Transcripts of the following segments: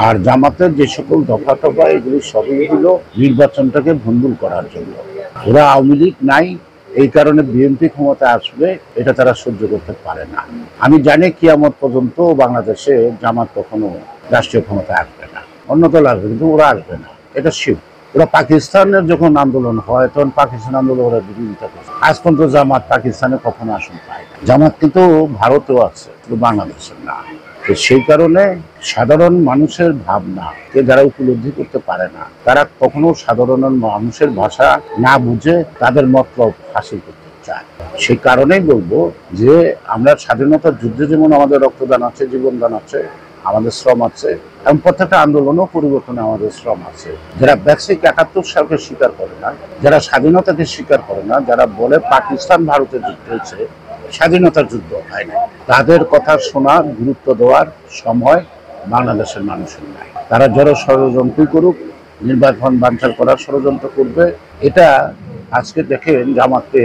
আর জামাতের যে সকল দফা টফা এগুলি সবই হলো নির্বাচনটাকে ভণ্ডুল করার জন্য। ওরা আওয়ামী লীগ নাই, এই কারণে বিএনপি ক্ষমতা আসবে, এটা তারা সহ্য করতে পারে না। আমি জানি কিয়ামত পর্যন্ত বাংলাদেশে জামাত কখনো রাষ্ট্রীয় ক্ষমতা আসবে না, অন্য দল আসবে, কিন্তু ওরা আসবে না, এটা শিব। ওরা পাকিস্তানের যখন আন্দোলন হয় তখন পাকিস্তান আন্দোলন ওরা বিরোধিতা করছে। আজ পর্যন্ত জামাত পাকিস্তানে কখনো আসন পায় না। জামাত কিন্তু ভারতেও আছে, কিন্তু বাংলাদেশের না। তো সেই কারণে সাধারণ মানুষের ভাবনাকে যারা উপলব্ধি করতে পারে না, তারা কখনো সাধারণ মানুষের ভাষা না বুঝে তাদের মতলব হাসিল করতে চায়। সেই কারণেই বলবো যে আমরা স্বাধীনতার যুদ্ধে যেমন আমাদের রক্তদান আছে, জীবনদান আছে, আমাদের শ্রম আছে, এবং প্রত্যেকটা আন্দোলনও পরিবর্তনে আমাদের শ্রম আছে। যারা বেসিক ৭১ সালকে স্বীকার করে না, যারা স্বাধীনতাকে স্বীকার করে না, যারা বলে পাকিস্তান ভারতের যুদ্ধ হয়েছে, স্বাধীনতার যুদ্ধ হয় না, তাদের কথা শোনার, গুরুত্ব দেওয়ার সময় বাংলাদেশের মানুষের নাই। তারা যারা ষড়যন্ত্র করুক, নির্বাচন বানচাল করার ষড়যন্ত্র করবে, এটা আজকে দেখেন জামাতকে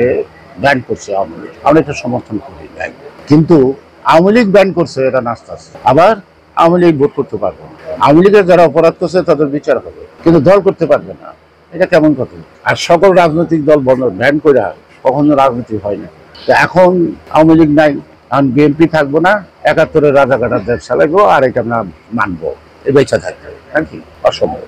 ব্যান করছে আওয়ামী লীগ। আমরা এটা সমর্থন করি নাই, কিন্তু আওয়ামী লীগ ব্যান করছে, এটা নাস্তা। আবার আওয়ামী লীগ ভোট করতে পারবে না, আওয়ামী লীগের যারা অপরাধ করছে তাদের বিচার হবে, কিন্তু দল করতে পারবে না। এটা কেমন কথা? আর সকল রাজনৈতিক দল ব্যান করে কখনো রাজনীতি হয় না। তো এখন আওয়ামী লীগ নাই, এখন বিএনপি থাকবো না, ৭১-এর রাজাঘাটার দেশ চালাইবো, আর এটা আমরা মানবো, এই বেচা থাকবে নাকি? অসম্ভব।